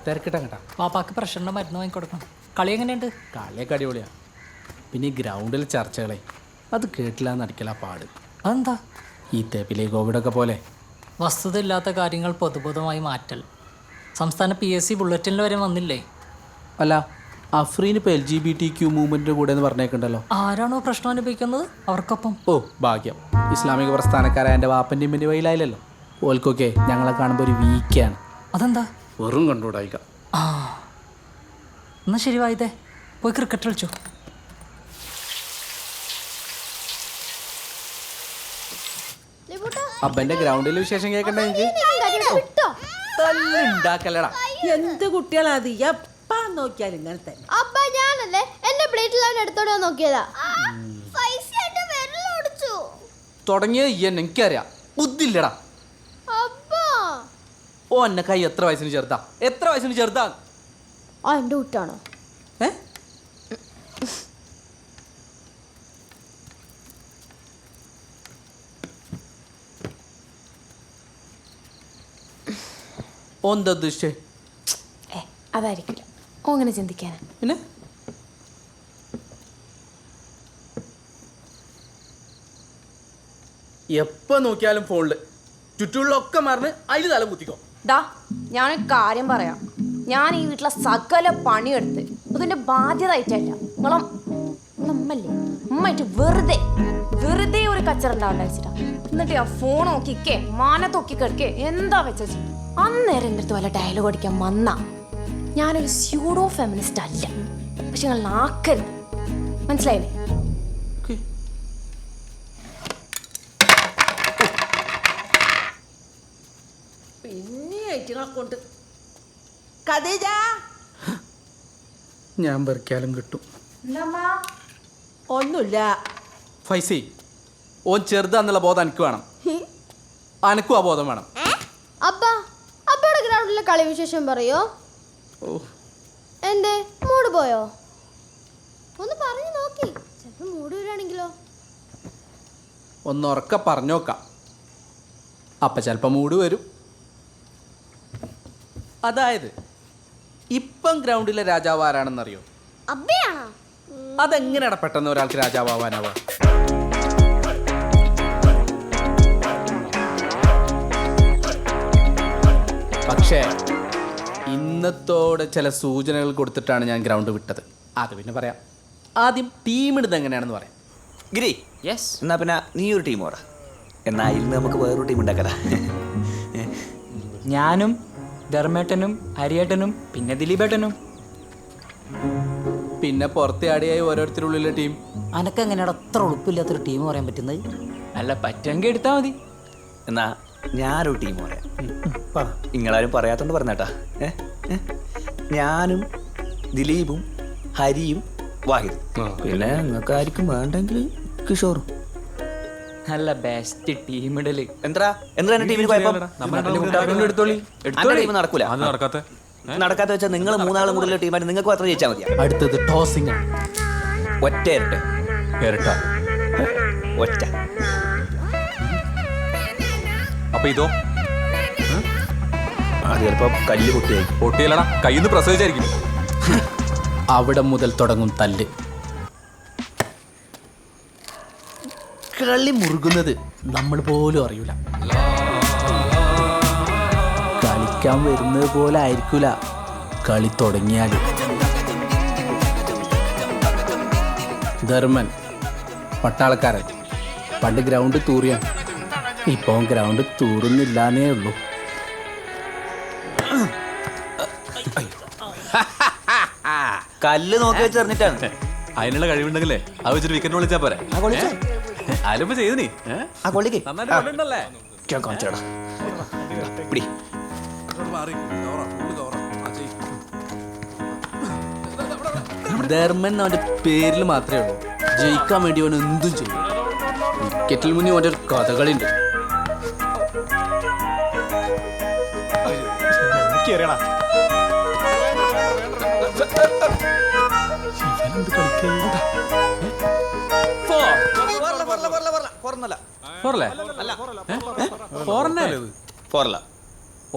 തിരക്കിട്ടങ്ങട്ടാ. പാപ്പാക്ക് പ്രഷറിൻ്റെ മരുന്ന് വാങ്ങിക്കൊടുക്കണം. കളി എങ്ങനെയുണ്ട്? കളിയൊക്കെ അടിപൊളിയാണ്. പിന്നെ ഈ ഗ്രൗണ്ടിൽ ചർച്ചകളെ അത് കേട്ടില്ല എന്നടിക്കല പാട്. അതെന്താ? ഈ തേപ്പിലെ കോവിഡൊക്കെ പോലെ വസ്തുത ഇല്ലാത്ത കാര്യങ്ങൾ പൊതുബോധമായി മാറ്റൽ. സംസ്ഥാന PSC ബുള്ളറ്റിനിൽ വരെ വന്നില്ലേ? അല്ല, അഫ്രീൻ ഇപ്പോൾ LGBTQ മൂവ്മെൻറ്റിൻ്റെ കൂടെ എന്ന് പറഞ്ഞേക്കുണ്ടല്ലോ. ആരാണോ പ്രശ്നം അനുഭവിക്കുന്നത് അവർക്കൊപ്പം. ഓ ഭാഗ്യം. ഇസ്ലാമിക പ്രസ്ഥാനക്കാരായ എൻ്റെ വാപ്പൻ്റെയും എൻ്റെ വയിലായില്ലല്ലോ. ഓൽക്കൊക്കെ ഞങ്ങളെ കാണുമ്പോൾ ഒരു വീക്കാണ്. അതെന്താ? വെറും കണ്ടുകൂടായിക്ക. ആ എന്നാൽ ശരി വായിതേ, പോയി ക്രിക്കറ്റ് കളിച്ചോ. അപ്പൻ്റെ ഗ്രൗണ്ടിലെ വിശേഷം കേൾക്കണ്ട എനിക്ക്. തല്ലുണ്ടാക്കല്ലടാ. എന്ത് കുട്ടികളാത് എപ്പാ നോക്കിയാലും ഇങ്ങനെ തന്നെ. അപ്പ ഞാനല്ലേ എന്റെ പ്ലേറ്റിൽ എടുത്തോണ്ട് നോക്കിയതാ. തുടങ്ങിയത് ഈ എനിക്കറിയാം, ബുദ്ധില്ലടാ. ഓ എന്നെ കൈ എത്ര വയസ്സിന് ചെറുതാ? എത്ര വയസ്സിന് ചെറുതാ? ആ എന്റെ കുട്ടാണോ? ഓ എന്താ ഉദ്ദേശിച്ചേ? അതായിരിക്കില്ല, ഓ അങ്ങനെ ചിന്തിക്കാനാ. പിന്നെ എപ്പോ നോക്കിയാലും ഫോണില് ചുറ്റുള്ളൊക്കെ മറന്ന് അതിൽ തല കുത്തിക്കോ. ഡാ, ഞാനൊരു കാര്യം പറയാം. ഞാൻ ഈ വീട്ടിലെ സകല പണിയെടുത്ത് അതിന്റെ ബാധ്യത ആയിട്ടല്ല. നിങ്ങളമ്മല്ലേ ഉമ്മായിട്ട് വെറുതെ ഒരു കച്ചറ ഉണ്ടാവണ്ടാച്ചിട്ടാ. എന്നിട്ട് ആ ഫോൺ നോക്കിക്കേ, മാനത്തൊക്കി കിടക്കേ, എന്താ വെച്ചു അന്നേരം എൻ്റെ അടുത്ത് വല്ല ഡയലോഗ് അടിക്കാൻ വന്നാ. ഞാനൊരു സ്യൂഡോ ഫെമിനിസ്റ്റ് അല്ല, പക്ഷെ നിങ്ങൾ നാക്കരുത്, മനസ്സിലായില്ലേ? കൊണ്ട് ഖദീജ, ഞാൻ വെറുക്കാലും കിട്ടും. ഒന്നുമില്ല ഫൈസി, ഓൻ ചെറുതാന്നുള്ള ബോധം എനിക്ക് വേണം. അനക്കും ആ ബോധം വേണം. അപ്പയുടെ ഗ്രൗണ്ടിലെ കളി വിശേഷം പറയോ? എന്തേ മൂഡ് പോയോ? ഒന്ന് പറഞ്ഞു നോക്കി, ചിലപ്പോ മൂഡ് വരികയാണെങ്കിലോ? ഒന്ന് ഉറക്ക പറഞ്ഞോക്കാം, അപ്പ ചിലപ്പോ മൂഡ് വരും. അതായത് ഇപ്പം ഗ്രൗണ്ടിലെ രാജാവ് ആരാണെന്നറിയോ? അബ്ബയാണോ? അതെങ്ങനെയാണ് പെട്ടെന്ന് ഒരാൾക്ക് രാജാവാനാവുക? പക്ഷേ ഇന്നത്തോടെ ചില സൂചനകൾ കൊടുത്തിട്ടാണ് ഞാൻ ഗ്രൗണ്ട് വിട്ടത്. അത് പിന്നെ പറയാം. ആദ്യം ടീമിടുന്നത് എങ്ങനെയാണെന്ന് പറയാം. ഗിരി, യെസ്. എന്നാ പിന്നെ നീ ഒരു ടീം ഓടാ. എന്നാ ഇന്ന് നമുക്ക് വേറൊരു ടീം ഉണ്ടാക്കടാ. ഞാനും ധർമ്മേട്ടനും ഹരിയേട്ടനും പിന്നെ ദിലീപേട്ടനും. പിന്നെ പുറത്തെ ആടിയായി ഓരോരുത്തരുള്ളിലെ ടീം. അനക്കെങ്ങനെയാണ് അത്ര ഉളുപ്പില്ലാത്തൊരു ടീം പറയാൻ പറ്റുന്നത്? അല്ല, പറ്റുമെങ്കിൽ എടുത്താൽ മതി. എന്നാ ഞാനൊരു ടീം പറയാം. നിങ്ങളാരും പറയാത്തോണ്ട് പറഞ്ഞേട്ടാ. ഞാനും ദിലീപും ഹരിയും വാഹിദും. പിന്നെ നിങ്ങൾക്ക് ആയിരിക്കും വേണ്ടെങ്കിൽ കിഷോറും. നല്ല ബെസ്റ്റ് ടീം ഇടല്. എന്താ ടീമിന് നടക്കൂല. നടക്കാത്ത വെച്ചാൽ നിങ്ങൾ മൂന്നാളും കൂടുതൽ ടീമായിട്ട് നിങ്ങൾക്ക് മാത്രം ജയിച്ചാൽ മതി. അടുത്തത് ടോസിംഗ് ആണ്. ഒറ്റ ഇരട്ട. ഒറ്റ. അപ്പൊ ഇതോ? അത് ചിലപ്പോ കല്ല് പൊട്ടിയല്ലടാ, കയ്യിന്ന് പ്രസവിച്ചായിരിക്കും. അവിടെ മുതൽ തുടങ്ങും തല്ല്. കളി മുറുകുന്നത് നമ്മൾ പോലും അറിയൂല. കളിക്കാൻ വരുന്നത് പോലെ ആയിരിക്കൂല കളി തുടങ്ങിയാൽ. ധർമ്മൻ പട്ടാളക്കാരൻ പണ്ട് ഗ്രൗണ്ട് തൂറിയാണ്. ഇപ്പം ഗ്രൗണ്ട് തൂറുന്നില്ലാന്നേ ഉള്ളൂ. കല്ല് നോക്കി വെച്ചറിഞ്ഞിട്ടാണ്. അതിനുള്ള കഴിവുണ്ടെങ്കിലേ അത് വെച്ചിട്ട് വിക്കറ്റ് വിളിച്ചാ പോരെ. ആലുമ്പ ചെയ്തു നീ നന്നായിട്ടുണ്ടല്ലേ? ധർമ്മൻ അവന്റെ പേരിൽ മാത്രമേ ഉള്ളൂ. ജയിക്കാൻ വേണ്ടി അവൻ എന്തും ചെയ്യും. വിക്കറ്റിൽ മുന്നിൽ അവന്റെ ഒരു കഥകളിണ്ട്.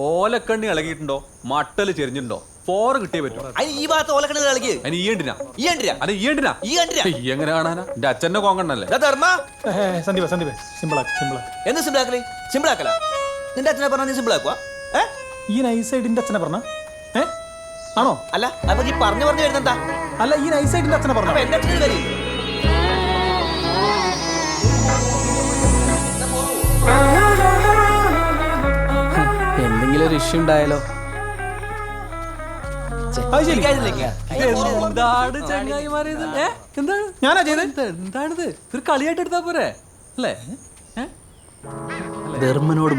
ഓലക്കണ്ണി ഇളകിയിട്ടുണ്ടോ? മട്ടല് ചെരിഞ്ഞിട്ടുണ്ടോ? 4 കിട്ടിയേ പറ്റും. അതിന് ഈ ഭാഗത്ത് ഓലക്കണത് കളിക്ക്. അതിന് ഈ എന്തിനാ? ഈ കണ്ടിരാ? അല്ല ഈ എന്തിനാ? ഈ കണ്ടിരാ? ഈ എങ്ങനെ കാണാനാ? എന്റെ അച്ഛന്റെ കോങ്കണ്ണല്ലേ? ധർമ്മ സന്ദീപ് സിമ്പിൾ എന്ത് സിമ്പിൾ ആക്കല്? സിമ്പിൾ ആക്കല? നിന്റെ അച്ഛനെ പറഞ്ഞാൽ നീ സിമ്പിൾ ആക്കുക? ഈ നൈസായിട്ട് അച്ഛനെ പറഞ്ഞ ആണോ? അല്ല അപ്പൊ നീ പറഞ്ഞു വരുന്നെന്താ? അല്ല ഈ നൈസായിട്ട് അച്ഛനെ പറഞ്ഞ അപ്പൊ എന്റെ അച്ഛന് വരും. എന്തെങ്കിലും ഒരു ഇഷ്യൂ ഉണ്ടായാലോ? അത് ശരി. എന്താണ് ചങ്ങായിമാരെ ഇത്? എന്താണ് ഞാനാ ചെയ്തത്. എന്താണിത്? ഒരു കളിയായിട്ട് എടുത്താ പോരെ അല്ലേ? ധർമ്മനോട്